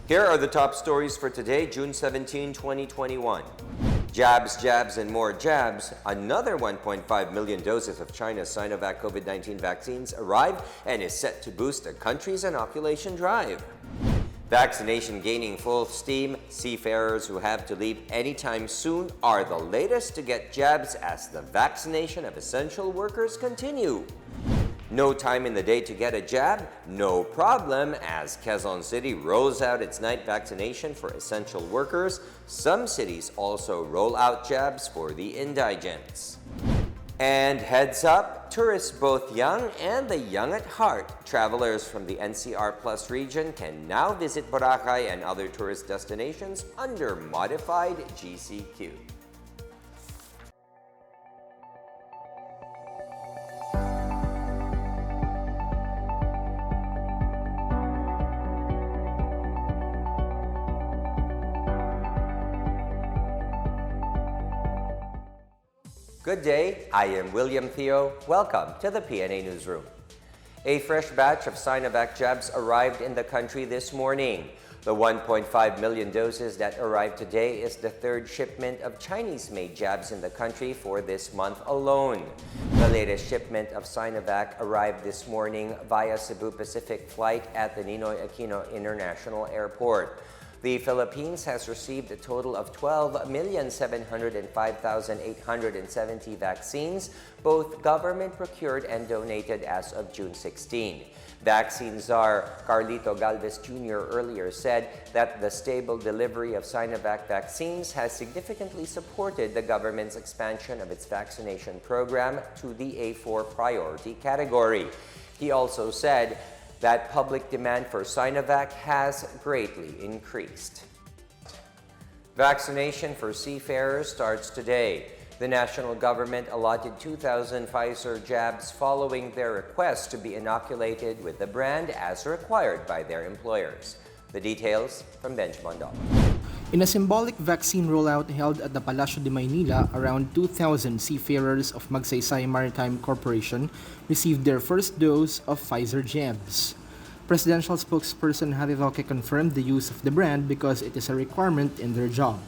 Here are the top stories for today, June 17, 2021. Jabs, jabs, and more jabs. Another 1.5 million doses of China's Sinovac COVID-19 vaccines arrive and is set to boost the country's inoculation drive. Vaccination gaining full steam. Seafarers who have to leave anytime soon are the latest to get jabs as the vaccination of essential workers continue. No time in the day to get a jab? No problem, as Quezon City rolls out its night vaccination for essential workers. Some cities also roll out jabs for the indigents. And heads up, tourists both young and the young at heart. Travelers from the NCR Plus region can now visit Boracay and other tourist destinations under modified GCQ. Good day, I am William Theo. Welcome to the PNA Newsroom. A fresh batch of Sinovac jabs arrived in the country this morning. The 1.5 million doses that arrived today is the third shipment of Chinese-made jabs in the country for this month alone. The latest shipment of Sinovac arrived this morning via Cebu Pacific flight at the Ninoy Aquino International Airport. The Philippines has received a total of 12,705,870 vaccines, both government procured and donated as of June 16. Vaccine czar Carlito Galvez Jr. earlier said that the stable delivery of Sinovac vaccines has significantly supported the government's expansion of its vaccination program to the A4 priority category. He also said that public demand for Sinovac has greatly increased. Vaccination for seafarers starts today. The national government allotted 2,000 Pfizer jabs following their request to be inoculated with the brand as required by their employers. The details from Benj Mondal. In a symbolic vaccine rollout held at the Palacio de Maynila, around 2,000 seafarers of Magsaysay Maritime Corporation received their first dose of Pfizer jabs. Presidential spokesperson Harry Roque confirmed the use of the brand because it is a requirement in their job.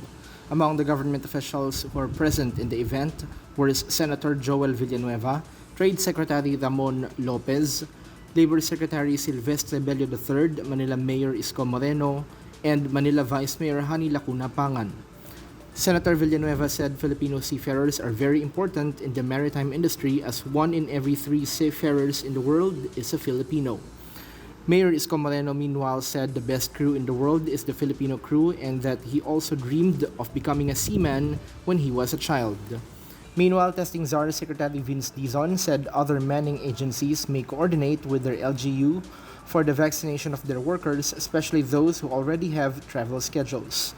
Among the government officials who were present in the event were Senator Joel Villanueva, Trade Secretary Ramon Lopez, Labor Secretary Silvestre Bello III, Manila Mayor Isko Moreno, and Manila Vice Mayor Hani Lacuna Pangan. Senator Villanueva said Filipino seafarers are very important in the maritime industry as 1 in every 3 seafarers in the world is a Filipino. Mayor Isko Moreno meanwhile said the best crew in the world is the Filipino crew and that he also dreamed of becoming a seaman when he was a child. Meanwhile, Testing czar Secretary Vince Dizon said other manning agencies may coordinate with their LGU for the vaccination of their workers, especially those who already have travel schedules.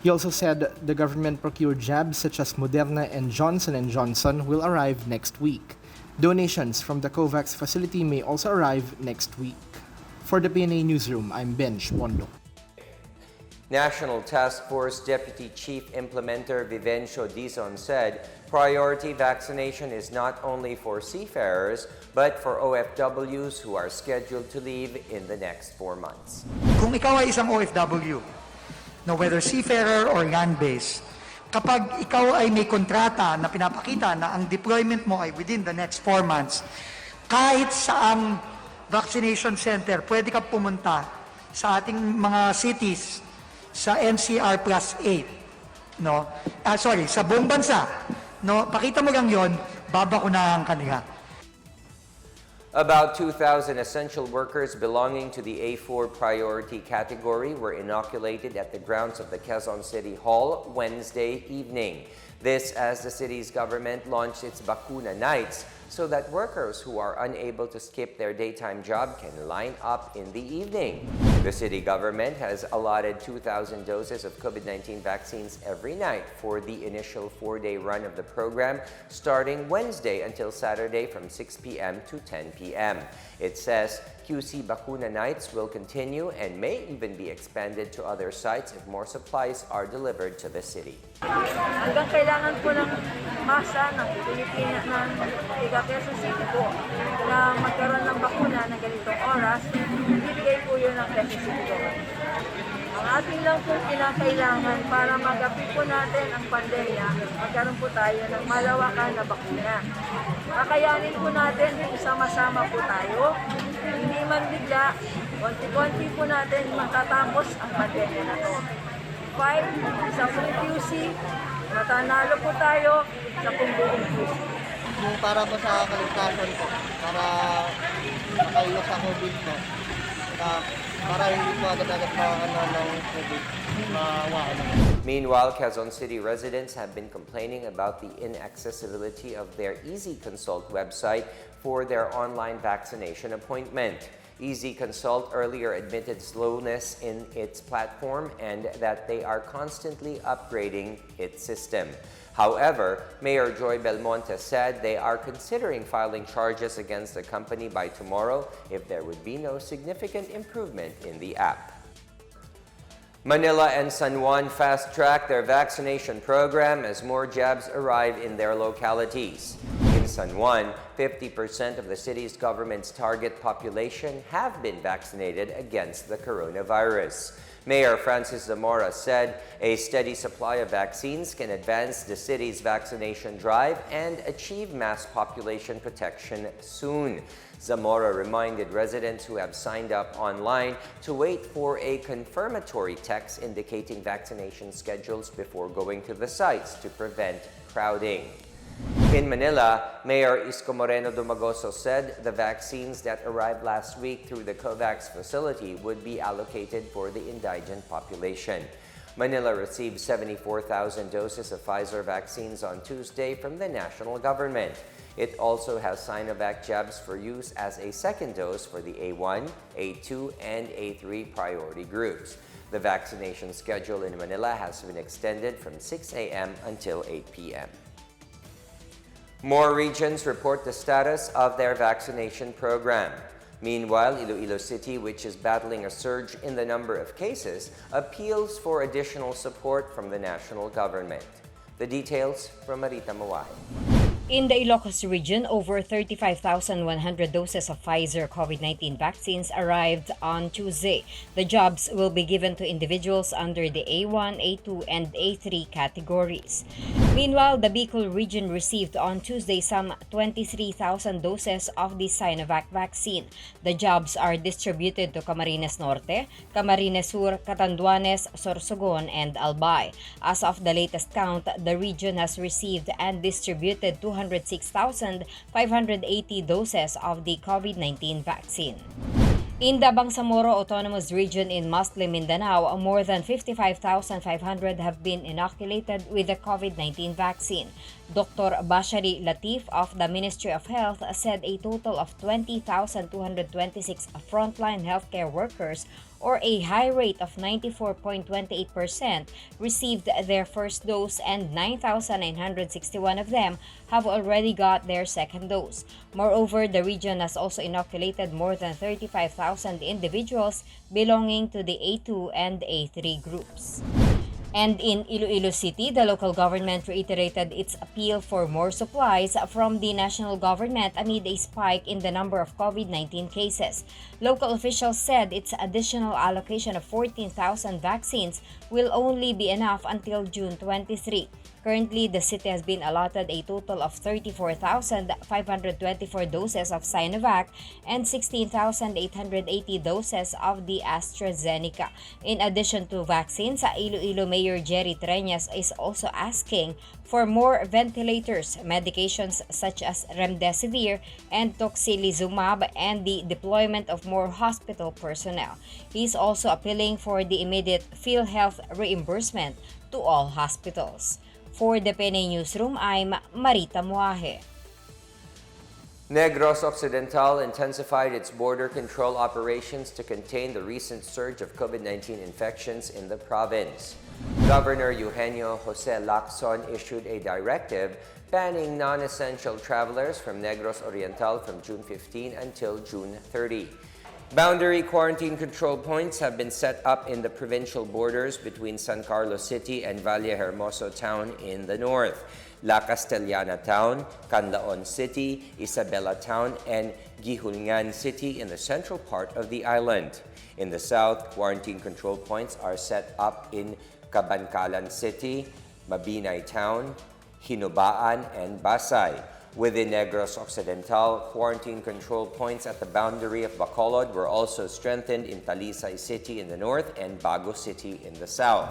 He also said the government procured jabs such as Moderna and Johnson & Johnson will arrive next week. Donations from the COVAX facility may also arrive next week. For the PNA Newsroom, I'm Benj Pondo. National Task Force Deputy Chief Implementer Vivencio Dizon said priority vaccination is not only for seafarers but for OFWs who are scheduled to leave in the next 4 months. Kung ikaw ay isang OFW, no, whether seafarer or land-based, kapag ikaw ay may kontrata na pinapakita na ang deployment mo ay within the next 4 months, kahit saang vaccination center, pwede ka pumunta sa ating mga cities sa NCR Plus 8, no? Sa buong bansa, no? Pakita mo lang yon, babakunahan ka nila. About 2,000 essential workers belonging to the A4 priority category were inoculated at the grounds of the Quezon City Hall Wednesday evening. This as the city's government launched its Bakuna Nights so that workers who are unable to skip their daytime job can line up in the evening. The city government has allotted 2,000 doses of COVID-19 vaccines every night for the initial 4-day run of the program starting Wednesday until Saturday from 6 p.m. to 10 p.m. It says QC Bakuna Nights will continue and may even be expanded to other sites if more supplies are delivered to the city. Hanggang kailangan po ng masa ng Pilipinas ng Quezon City po na magkaroon ng bakuna na ganitong oras, ibibigay po yun ng Quezon City government. Ang atin lang po kinakailangan para magapi po natin ang pandemya, magkaroon po tayo ng malawakan na bakuna. Kakayanin po natin, sama-sama po tayo, hindi man bigla, konti-konti po natin matatapos ang pandemya na to. Fight, isa pong QC, matanalo po tayo sa pong buong QC. Yung para po sa kaligtasan po, para makaiwas sa COVID po, para hindi po agad-agad makakana ng COVID, mawala. Meanwhile, Quezon City residents have been complaining about the inaccessibility of their Easy Consult website for their online vaccination appointment. Easy Consult earlier admitted slowness in its platform and that they are constantly upgrading its system. However, Mayor Joy Belmonte said they are considering filing charges against the company by tomorrow if there would be no significant improvement in the app. Manila and San Juan fast-track their vaccination program as more jabs arrive in their localities. In San Juan, 50% of the city's government's target population have been vaccinated against the coronavirus. Mayor Francis Zamora said a steady supply of vaccines can advance the city's vaccination drive and achieve mass population protection soon. Zamora reminded residents who have signed up online to wait for a confirmatory text indicating vaccination schedules before going to the sites to prevent crowding. In Manila, Mayor Isko Moreno Dumagoso said the vaccines that arrived last week through the COVAX facility would be allocated for the indigent population. Manila received 74,000 doses of Pfizer vaccines on Tuesday from the national government. It also has Sinovac jabs for use as a second dose for the A1, A2, and A3 priority groups. The vaccination schedule in Manila has been extended from 6 a.m. until 8 p.m. More regions report the status of their vaccination program. Meanwhile, Iloilo City, which is battling a surge in the number of cases, appeals for additional support from the national government. The details from Marita Mawai. In the Ilocos region, over 35,100 doses of Pfizer COVID-19 vaccines arrived on Tuesday. The jobs will be given to individuals under the A1, A2, and A3 categories. Meanwhile, the Bicol region received on Tuesday some 23,000 doses of the Sinovac vaccine. The jobs are distributed to Camarines Norte, Camarines Sur, Catanduanes, Sorsogon, and Albay. As of the latest count, the region has received and distributed 206,580 doses of the COVID-19 vaccine. In the Bangsamoro Autonomous Region in Muslim Mindanao, more than 55,500 have been inoculated with the COVID-19 vaccine. Dr. Bashari Latif of the Ministry of Health said a total of 20,226 frontline healthcare workers, or a high rate of 94.28%, received their first dose, and 9,961 of them have already got their second dose. Moreover, the region has also inoculated more than 35,000 individuals belonging to the A2 and A3 groups. And in Iloilo City, the local government reiterated its appeal for more supplies from the national government amid a spike in the number of COVID-19 cases. Local officials said its additional allocation of 14,000 vaccines will only be enough until June 23. Currently, the city has been allotted a total of 34,524 doses of Sinovac and 16,880 doses of the AstraZeneca. In addition to vaccines, Iloilo Mayor Jerry Treñas is also asking for more ventilators, medications such as remdesivir and tocilizumab, and the deployment of more hospital personnel. He is also appealing for the immediate PhilHealth reimbursement to all hospitals. For the PNA Newsroom, I'm Marita Muaje. Negros Occidental intensified its border control operations to contain the recent surge of COVID-19 infections in the province. Governor Eugenio Jose Lacson issued a directive banning non-essential travelers from Negros Oriental from June 15 until June 30. Boundary quarantine control points have been set up in the provincial borders between San Carlos City and Valle Hermoso town in the north. La Castellana Town, Canlaon City, Isabela Town, and Gihulngan City in the central part of the island. In the south, quarantine control points are set up in Cabancalan City, Mabinay Town, Hinubaan, and Basay. Within Negros Occidental, quarantine control points at the boundary of Bacolod were also strengthened in Talisay City in the north and Bago City in the south.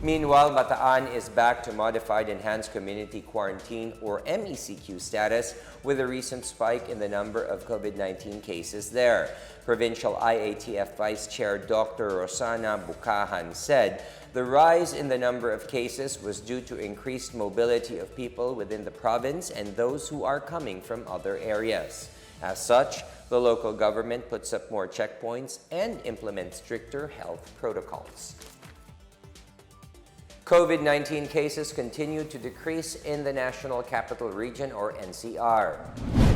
Meanwhile, Bataan is back to modified enhanced community quarantine or MECQ status with a recent spike in the number of COVID-19 cases there. Provincial IATF Vice Chair Dr. Rosana Bukahan said the rise in the number of cases was due to increased mobility of people within the province and those who are coming from other areas. As such, the local government puts up more checkpoints and implements stricter health protocols. COVID-19 cases continue to decrease in the National Capital Region or NCR.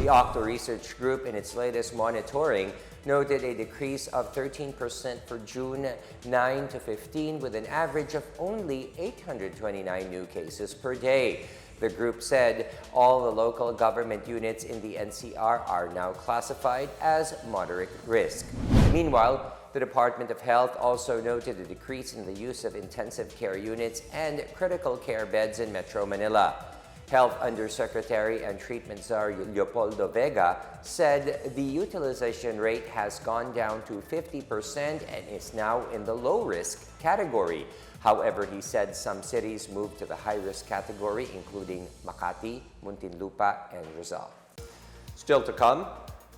The Octo Research Group in its latest monitoring noted a decrease of 13% for June 9 to 15 with an average of only 829 new cases per day. The group said all the local government units in the NCR are now classified as moderate risk. Meanwhile, the Department of Health also noted a decrease in the use of intensive care units and critical care beds in Metro Manila. Health Undersecretary and Treatment Czar Leopoldo Vega said the utilization rate has gone down to 50% and is now in the low-risk category. However, he said some cities moved to the high-risk category, including Makati, Muntinlupa, and Rizal. Still to come,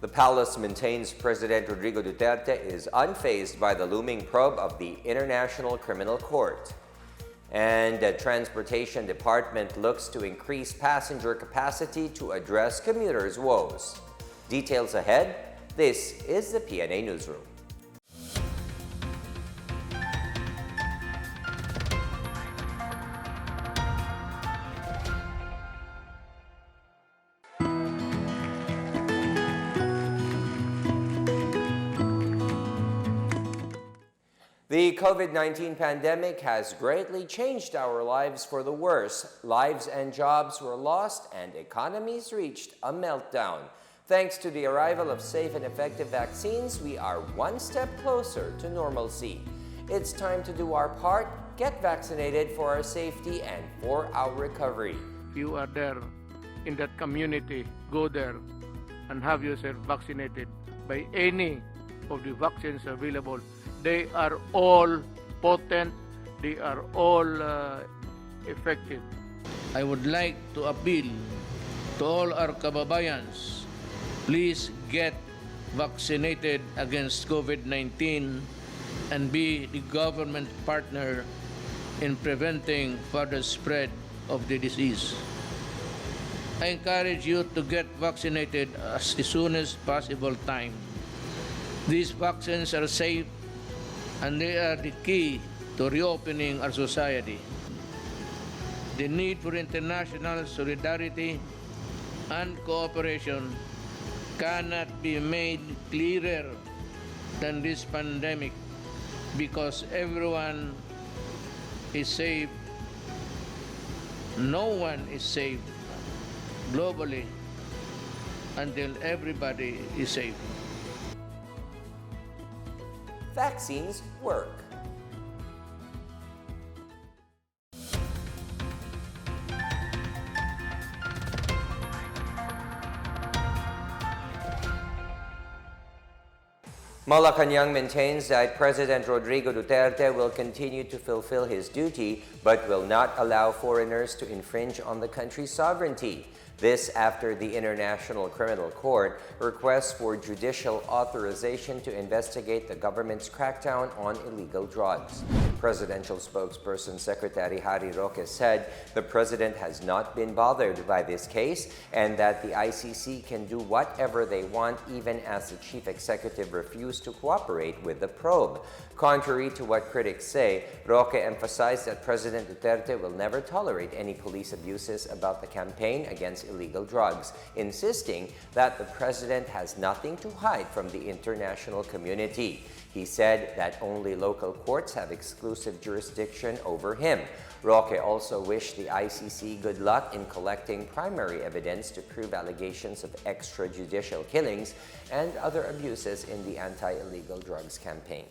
the palace maintains President Rodrigo Duterte is unfazed by the looming probe of the International Criminal Court. And the Transportation Department looks to increase passenger capacity to address commuters' woes. Details ahead. This is the PNA Newsroom. The COVID-19 pandemic has greatly changed our lives for the worse. Lives and jobs were lost and economies reached a meltdown. Thanks to the arrival of safe and effective vaccines, we are one step closer to normalcy. It's time to do our part, get vaccinated for our safety and for our recovery. You are there in that community, go there and have yourself vaccinated by any of the vaccines available. They are all potent, they are all effective. I would like to appeal to all our kababayans, please get vaccinated against COVID-19 and be the government partner in preventing further spread of the disease. I encourage you to get vaccinated as soon as possible time. These vaccines are safe and they are the key to reopening our society. The need for international solidarity and cooperation cannot be made clearer than this pandemic because everyone is safe. No one is safe globally until everybody is safe. Vaccines work. Malacanang maintains that President Rodrigo Duterte will continue to fulfill his duty but will not allow foreigners to infringe on the country's sovereignty. This after the International Criminal Court requests for judicial authorization to investigate the government's crackdown on illegal drugs. Presidential spokesperson Secretary Harry Roque said the president has not been bothered by this case and that the ICC can do whatever they want even as the chief executive refused to cooperate with the probe. Contrary to what critics say, Roque emphasized that President Duterte will never tolerate any police abuses about the campaign against illegal drugs, insisting that the president has nothing to hide from the international community. He said that only local courts have excluded exclusive jurisdiction over him. Roque also wished the ICC good luck in collecting primary evidence to prove allegations of extrajudicial killings and other abuses in the anti-illegal drugs campaign.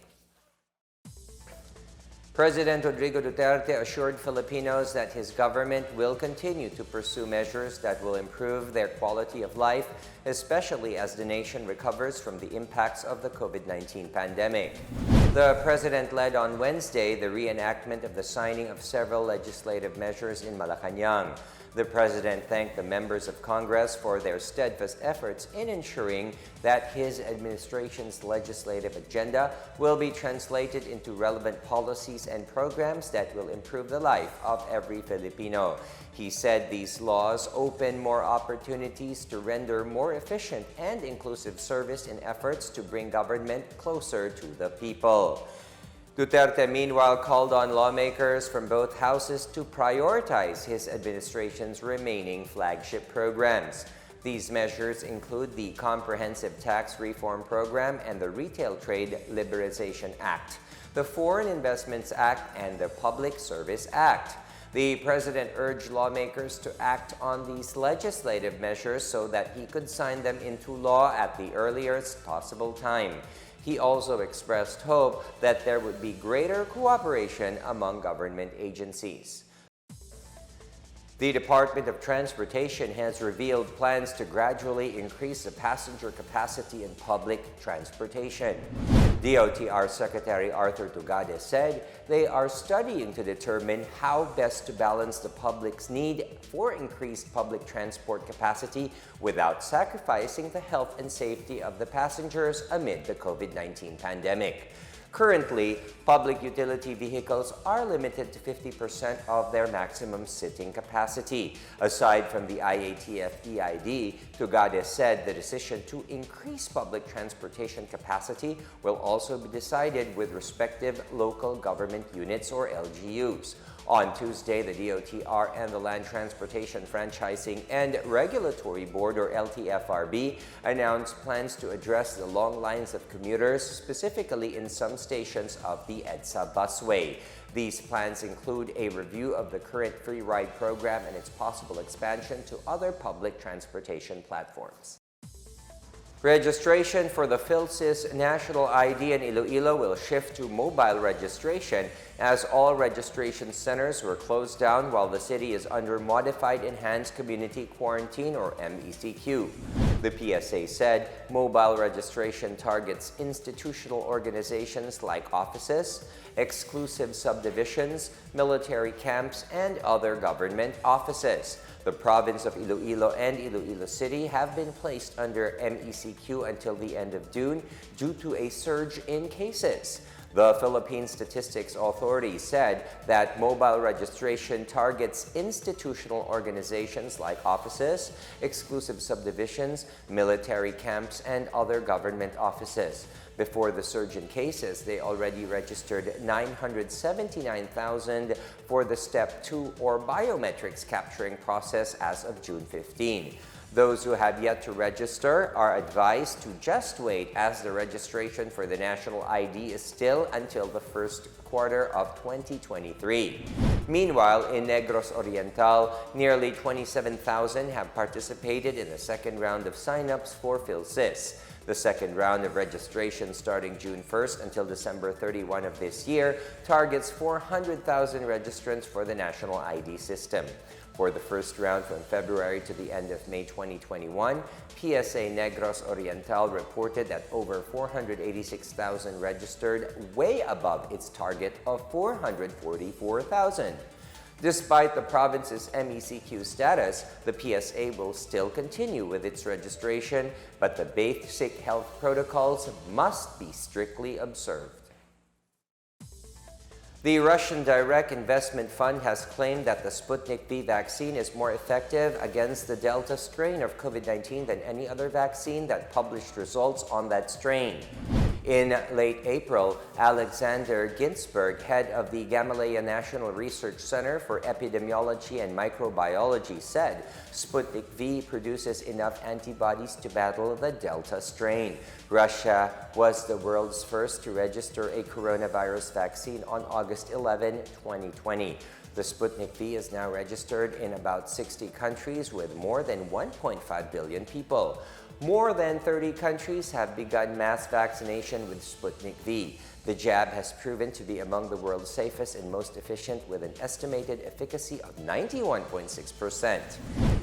President Rodrigo Duterte assured Filipinos that his government will continue to pursue measures that will improve their quality of life, especially as the nation recovers from the impacts of the COVID-19 pandemic. The president led on Wednesday the reenactment of the signing of several legislative measures in Malacanang. The president thanked the members of Congress for their steadfast efforts in ensuring that his administration's legislative agenda will be translated into relevant policies and programs that will improve the life of every Filipino. He said these laws open more opportunities to render more efficient and inclusive service in efforts to bring government closer to the people. Duterte, meanwhile, called on lawmakers from both houses to prioritize his administration's remaining flagship programs. These measures include the Comprehensive Tax Reform Program and the Retail Trade Liberalization Act, the Foreign Investments Act, and the Public Service Act. The president urged lawmakers to act on these legislative measures so that he could sign them into law at the earliest possible time. He also expressed hope that there would be greater cooperation among government agencies. The Department of Transportation has revealed plans to gradually increase the passenger capacity in public transportation. DOTR Secretary Arthur Tugade said they are studying to determine how best to balance the public's need for increased public transport capacity without sacrificing the health and safety of the passengers amid the COVID-19 pandemic. Currently, public utility vehicles are limited to 50% of their maximum sitting capacity. Aside from the IATF EID, Tugade said the decision to increase public transportation capacity will also be decided with respective local government units or LGUs. On Tuesday, the DOTR and the Land Transportation Franchising and Regulatory Board, or LTFRB, announced plans to address the long lines of commuters, specifically in some stations of the EDSA busway. These plans include a review of the current free ride program and its possible expansion to other public transportation platforms. Registration for the PhilSys National ID in Iloilo will shift to mobile registration as all registration centers were closed down while the city is under Modified Enhanced Community Quarantine, or MECQ. The PSA said mobile registration targets institutional organizations like offices, exclusive subdivisions, military camps, and other government offices. The province of Iloilo and Iloilo City have been placed under MECQ until the end of June due to a surge in cases. The Philippine Statistics Authority said that mobile registration targets institutional organizations like offices, exclusive subdivisions, military camps, and other government offices. Before the surge in cases, they already registered 979,000 for the Step 2 or biometrics capturing process as of June 15. Those who have yet to register are advised to just wait as the registration for the national ID is still until the first quarter of 2023. Meanwhile, in Negros Oriental, nearly 27,000 have participated in the second round of sign-ups for PhilSys. The second round of registration starting June 1st until December 31 of this year targets 400,000 registrants for the national ID system. For the first round from February to the end of May 2021, PSA Negros Oriental reported that over 486,000 registered, way above its target of 444,000. Despite the province's MECQ status, the PSA will still continue with its registration, but the basic health protocols must be strictly observed. The Russian Direct Investment Fund has claimed that the Sputnik V vaccine is more effective against the Delta strain of COVID-19 than any other vaccine that published results on that strain. In late April, Alexander Ginsberg, head of the Gamaleya National Research Center for Epidemiology and Microbiology, said Sputnik V produces enough antibodies to battle the Delta strain. Russia was the world's first to register a coronavirus vaccine on August 11, 2020. The Sputnik V is now registered in about 60 countries with more than 1.5 billion people. More than 30 countries have begun mass vaccination with Sputnik V. The jab has proven to be among the world's safest and most efficient, with an estimated efficacy of 91.6%.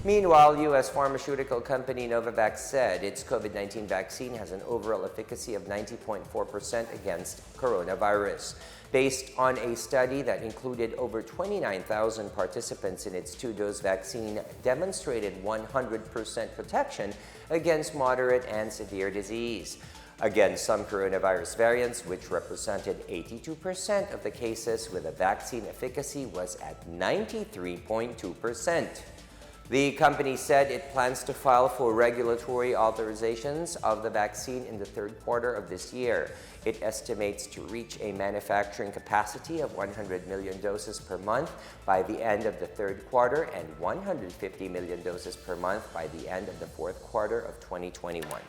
Meanwhile, U.S. pharmaceutical company Sinovac said its COVID-19 vaccine has an overall efficacy of 90.4% against coronavirus. Based on a study that included over 29,000 participants in its two-dose vaccine, demonstrated 100% protection against moderate and severe disease. Against some coronavirus variants, which represented 82% of the cases, with a vaccine efficacy was at 93.2%. The company said it plans to file for regulatory authorizations of the vaccine in the third quarter of this year. It estimates to reach a manufacturing capacity of 100 million doses per month by the end of the third quarter and 150 million doses per month by the end of the fourth quarter of 2021.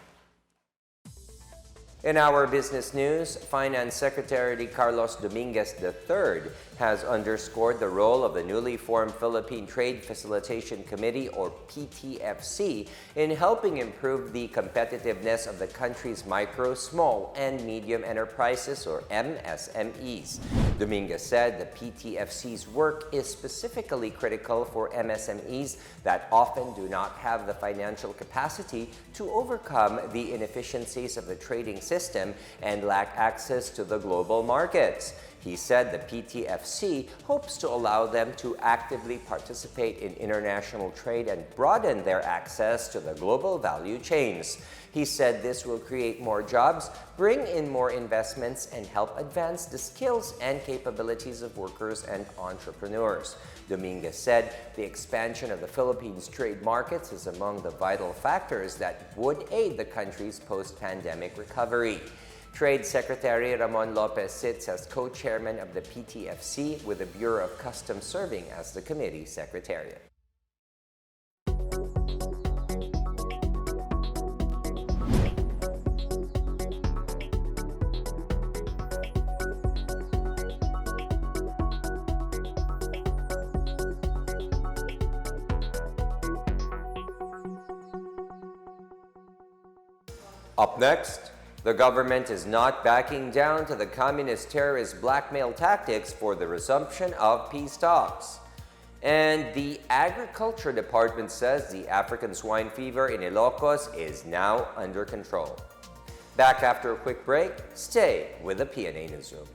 In our business news, Finance Secretary Carlos Dominguez III has underscored the role of the newly formed Philippine Trade Facilitation Committee, or PTFC, in helping improve the competitiveness of the country's micro, small, and medium enterprises, or MSMEs. Dominguez said the PTFC's work is specifically critical for MSMEs that often do not have the financial capacity to overcome the inefficiencies of the trading system and lack access to the global markets. He said the PTFC hopes to allow them to actively participate in international trade and broaden their access to the global value chains. He said this will create more jobs, bring in more investments, and help advance the skills and capabilities of workers and entrepreneurs. Dominguez said the expansion of the Philippines' trade markets is among the vital factors that would aid the country's post-pandemic recovery. Trade Secretary Ramon Lopez sits as co-chairman of the PTFC, with the Bureau of Customs serving as the committee secretariat. Up next, the government is not backing down to the communist terrorist blackmail tactics for the resumption of peace talks. And the Agriculture Department says the African swine fever in Ilocos is now under control. Back after a quick break, stay with the PNA Newsroom.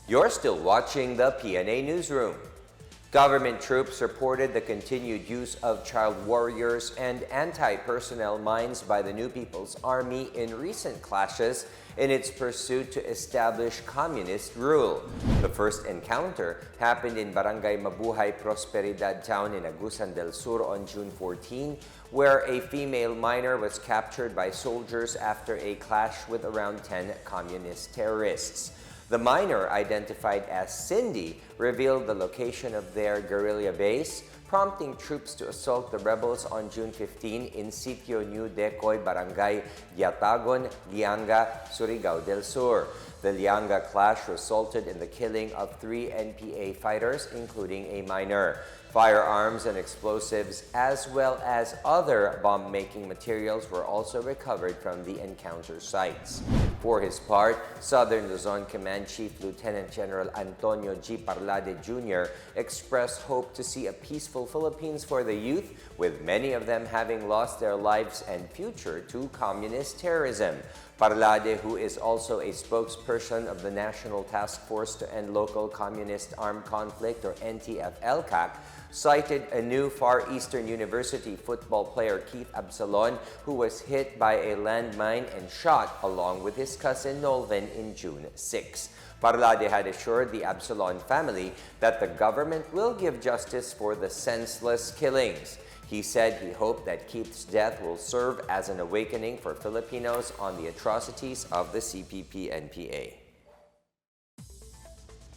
You're still watching the PNA Newsroom. Government troops reported the continued use of child warriors and anti-personnel mines by the New People's Army in recent clashes in its pursuit to establish communist rule. The first encounter happened in Barangay Mabuhay Prosperidad Town in Agusan del Sur on June 14, where a female miner was captured by soldiers after a clash with around 10 communist terrorists. The miner, identified as Cindy, revealed the location of their guerrilla base, prompting troops to assault the rebels on June 15 in Sitio New Decoy, Barangay Yatagon, Lianga, Surigao del Sur. The Lianga clash resulted in the killing of 3 NPA fighters, including a miner. Firearms and explosives, as well as other bomb-making materials, were also recovered from the encounter sites. For his part, Southern Luzon Command Chief Lieutenant General Antonio G. Parlade Jr. expressed hope to see a peaceful Philippines for the youth, with many of them having lost their lives and future to communist terrorism. Parlade, who is also a spokesperson of the National Task Force to End Local Communist Armed Conflict, or NTF-LCAC, cited a new Far Eastern University football player, Keith Absalon, who was hit by a landmine and shot along with his cousin Nolven in June 6. Parlade had assured the Absalon family that the government will give justice for the senseless killings. He said he hoped that Keith's death will serve as an awakening for Filipinos on the atrocities of the CPP-NPA.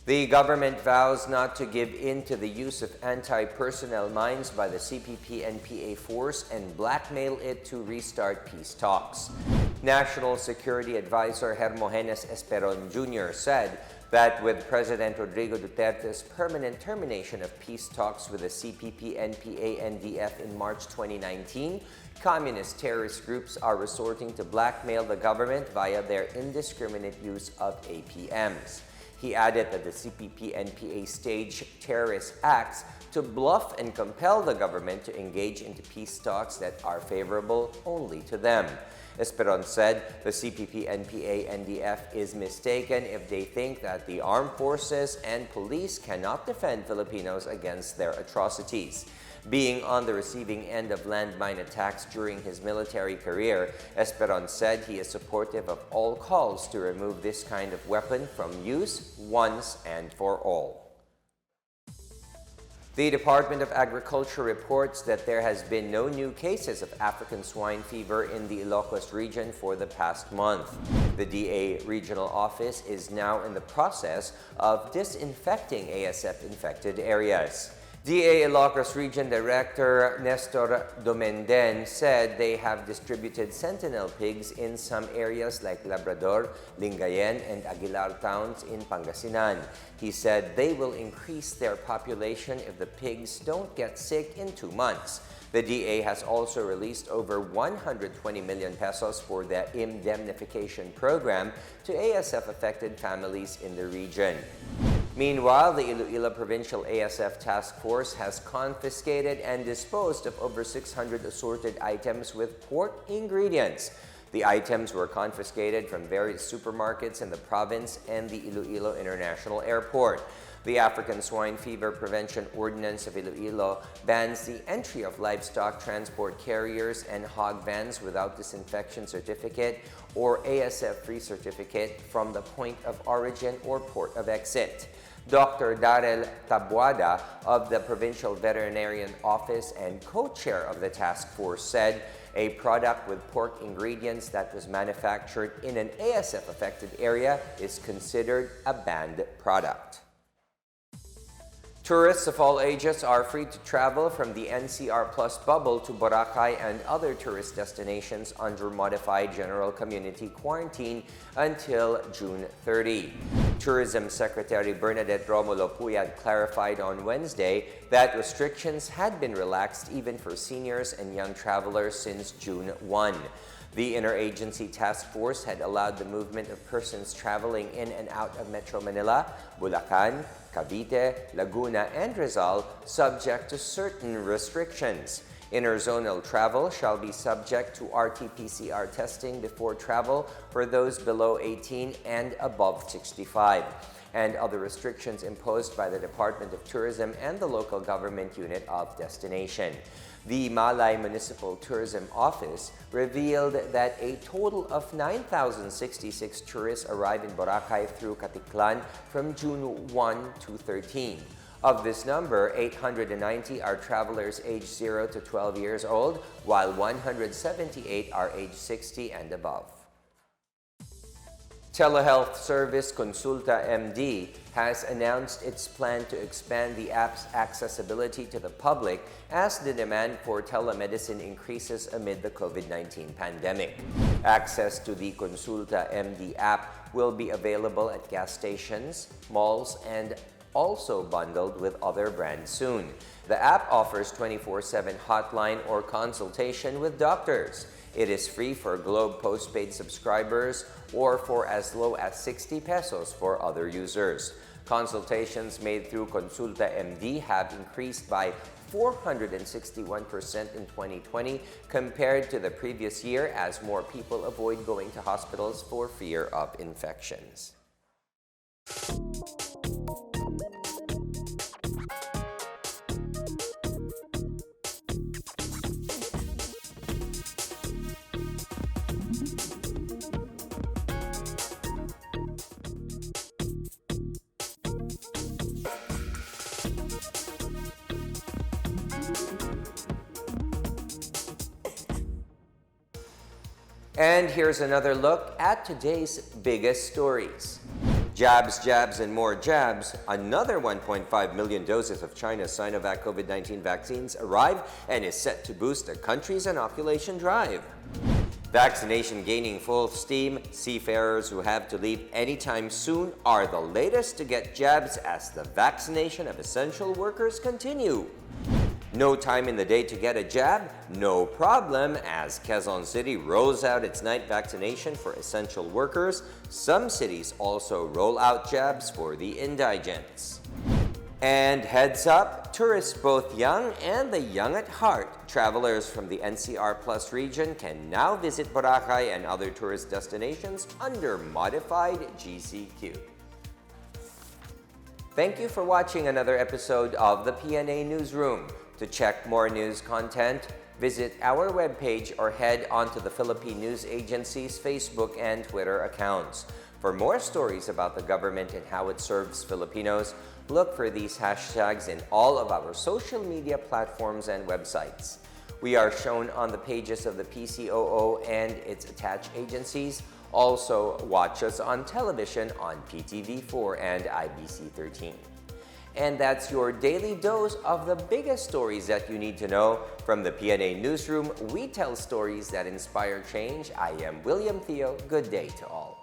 The government vows not to give in to the use of anti-personnel mines by the CPP-NPA force and blackmail it to restart peace talks. National Security Advisor Hermogenes Esperon Jr. said that with President Rodrigo Duterte's permanent termination of peace talks with the CPP-NPA-NDF in March 2019, communist terrorist groups are resorting to blackmail the government via their indiscriminate use of APMs. He added that the CPP-NPA staged terrorist acts to bluff and compel the government to engage into peace talks that are favorable only to them. Esperon said the CPP-NPA-NDF is mistaken if they think that the armed forces and police cannot defend Filipinos against their atrocities. Being on the receiving end of landmine attacks during his military career, Esperon said he is supportive of all calls to remove this kind of weapon from use once and for all. The Department of Agriculture reports that there has been no new cases of African swine fever in the Ilocos region for the past month. The DA regional office is now in the process of disinfecting ASF-infected areas. DA Ilocos Region Director Nestor Domenden said they have distributed sentinel pigs in some areas like Labrador, Lingayen, and Aguilar towns in Pangasinan. He said they will increase their population if the pigs don't get sick in 2 months. The DA has also released over 120 million pesos for the indemnification program to ASF-affected families in the region. Meanwhile, the Iloilo Provincial ASF Task Force has confiscated and disposed of over 600 assorted items with pork ingredients. The items were confiscated from various supermarkets in the province and the Iloilo International Airport. The African Swine Fever Prevention Ordinance of Iloilo bans the entry of livestock transport carriers and hog vans without disinfection certificate or ASF-free certificate from the point of origin or port of exit. Dr. Darrell Tabuada of the Provincial Veterinarian Office and co-chair of the task force said a product with pork ingredients that was manufactured in an ASF-affected area is considered a banned product. Tourists of all ages are free to travel from the NCR Plus bubble to Boracay and other tourist destinations under modified general community quarantine until June 30. Tourism Secretary Bernadette Romulo Puyat clarified on Wednesday that restrictions had been relaxed even for seniors and young travelers since June 1. The Interagency Task Force had allowed the movement of persons traveling in and out of Metro Manila, Bulacan, Cavite, Laguna, and Rizal, subject to certain restrictions. Interzonal travel shall be subject to RT-PCR testing before travel for those below 18 and above 65. and other restrictions imposed by the Department of Tourism and the local government unit of destination. The Malay Municipal Tourism Office revealed that a total of 9,066 tourists arrived in Boracay through Katiklan from June 1 to 13. Of this number, 890 are travelers aged 0 to 12 years old, while 178 are aged 60 and above. Telehealth service Consulta MD has announced its plan to expand the app's accessibility to the public as the demand for telemedicine increases amid the COVID-19 pandemic. Access to the Consulta MD app will be available at gas stations, malls, and also bundled with other brands soon. The app offers 24/7 hotline or consultation with doctors. It is free for Globe postpaid subscribers or for as low as 60 pesos for other users. Consultations made through Consulta MD have increased by 461% in 2020 compared to the previous year as more people avoid going to hospitals for fear of infections. And here's another look at today's biggest stories. Jabs, jabs, and more jabs. Another 1.5 million doses of China's Sinovac COVID-19 vaccines arrive and is set to boost the country's inoculation drive. Vaccination gaining full steam. Seafarers who have to leave anytime soon are the latest to get jabs as the vaccination of essential workers continue. No time in the day to get a jab? No problem, as Quezon City rolls out its night vaccination for essential workers. Some cities also roll out jabs for the indigents. And heads up, tourists both young and the young at heart. Travelers from the NCR Plus region can now visit Boracay and other tourist destinations under modified GCQ. Thank you for watching another episode of the PNA Newsroom. To check more news content, visit our webpage or head onto the Philippine News Agency's Facebook and Twitter accounts. For more stories about the government and how it serves Filipinos, look for these hashtags in all of our social media platforms and websites. We are shown on the pages of the PCOO and its attached agencies. Also, watch us on television on PTV4 and IBC13. And that's your daily dose of the biggest stories that you need to know. From the PNA Newsroom, we tell stories that inspire change. I am William Theo. Good day to all.